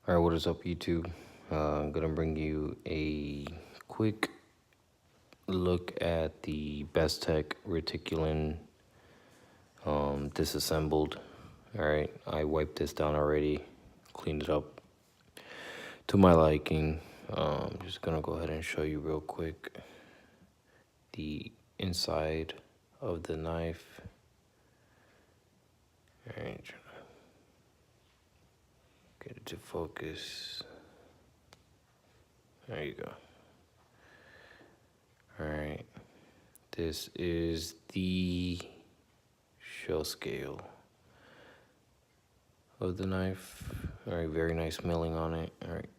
Alright, what is up, YouTube? I'm gonna bring you a quick look at the Bestech Reticulan disassembled. Alright, I wiped this down already, cleaned it up to my liking. Just gonna go ahead and show you real quick the inside of the knife. Alright, trying to get it to focus. There you go. Alright, this is the shell scale of the knife. Alright, very nice milling on it. Alright,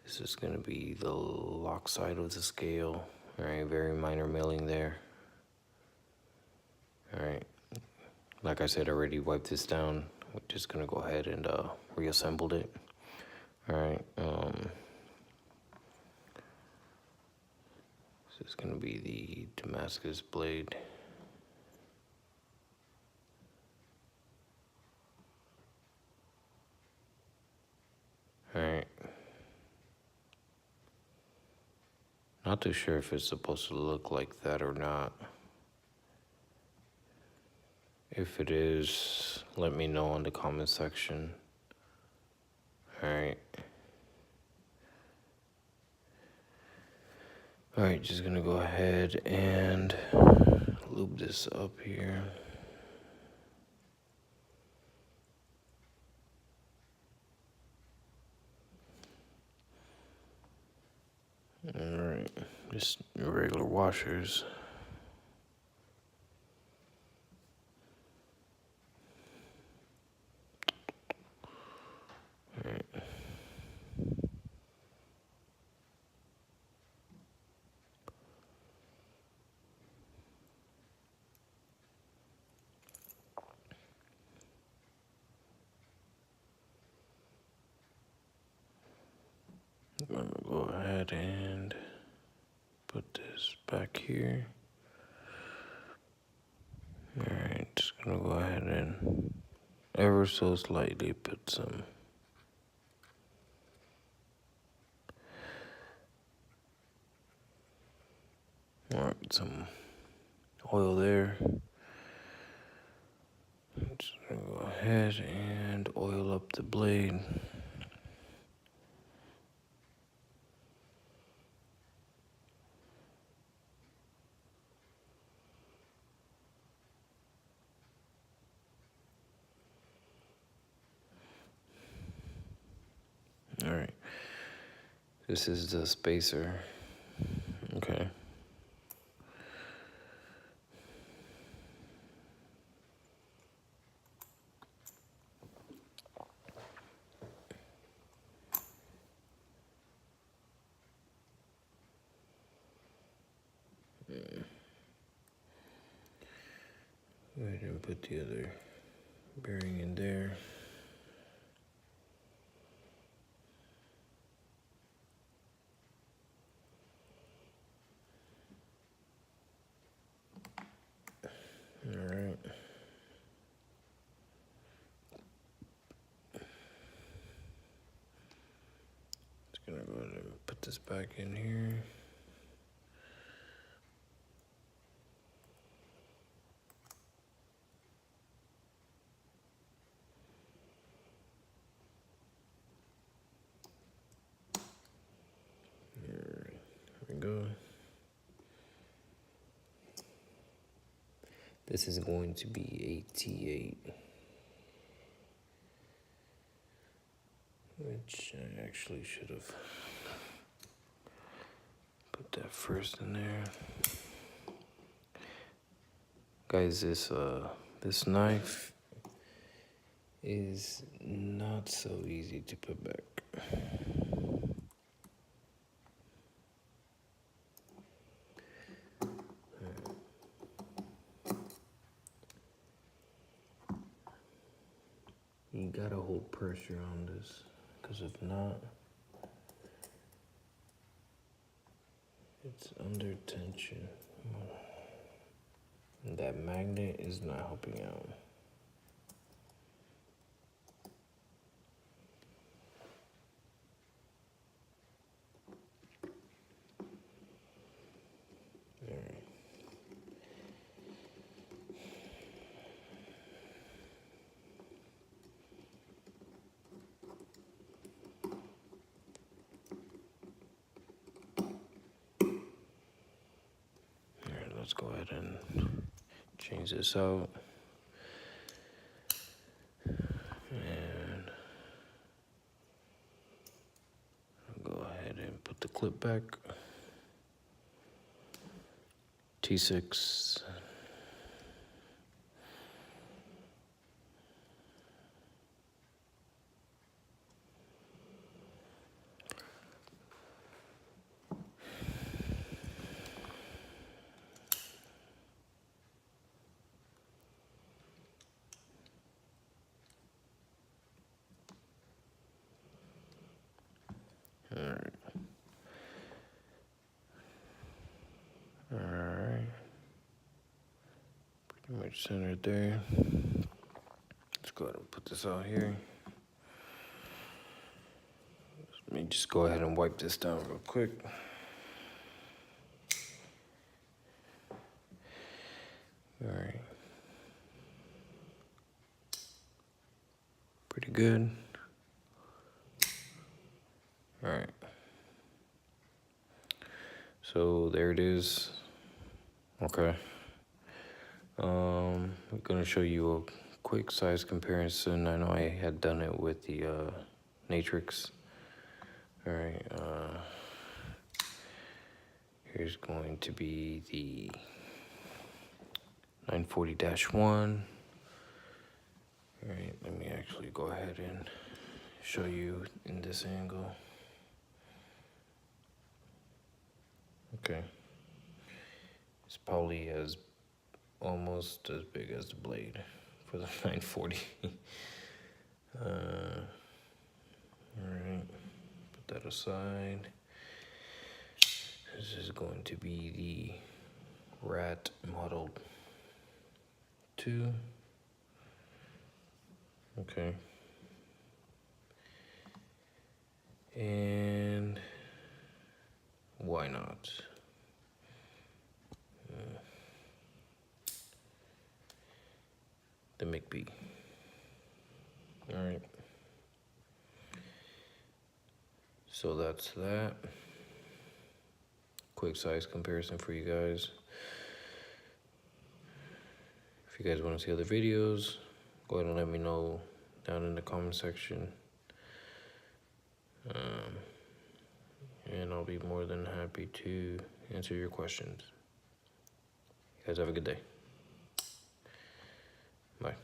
this is going to be the lock side of the scale. Alright, very minor milling there. Alright, like I said, I already wiped this down. We're just going to go ahead and reassembled it. Alright, this is going to be the Damascus blade. Alright. Not too sure if it's supposed to look like that or not. If it is, let me know in the comment section. Alright. Alright, just gonna go ahead and lube this up here. Alright, just regular washers. Alright. I'm gonna go ahead and put this back here. Alright, just gonna go ahead and ever so slightly put some some oil there. Just gonna go ahead and oil up the blade. Alright, this is the spacer. Okay. Go ahead and put the other bearing in there. Alright. Just gonna go ahead and put this back in here. There we go. This is going to be a T8, which I actually should have put that first in there. Guys, this knife is not so easy to put back. You gotta hold pressure on this, because if not, it's under tension. And that magnet is not helping out. let's go ahead and change this out. And I'll go ahead and put the clip back. T6. Alright. Pretty much centered there. Let's go ahead and put this out here. Let me just go ahead and wipe this down real quick. Alright. Pretty good. Alright. So there it is. Okay. I'm gonna show you a quick size comparison. I know I had done it with the Matrix. Alright, here's going to be the 940-1. Alright, let me actually go ahead and show you in this angle. Okay. It's probably almost as big as the blade for the 940. Alright, put that aside. This is going to be the Rat Model 2. Okay. And why not? The McB. Alright. So that's that. Quick size comparison for you guys. If you guys want to see other videos, go ahead and let me know down in the comment section. And I'll be more than happy to answer your questions. You guys have a good day. Bye.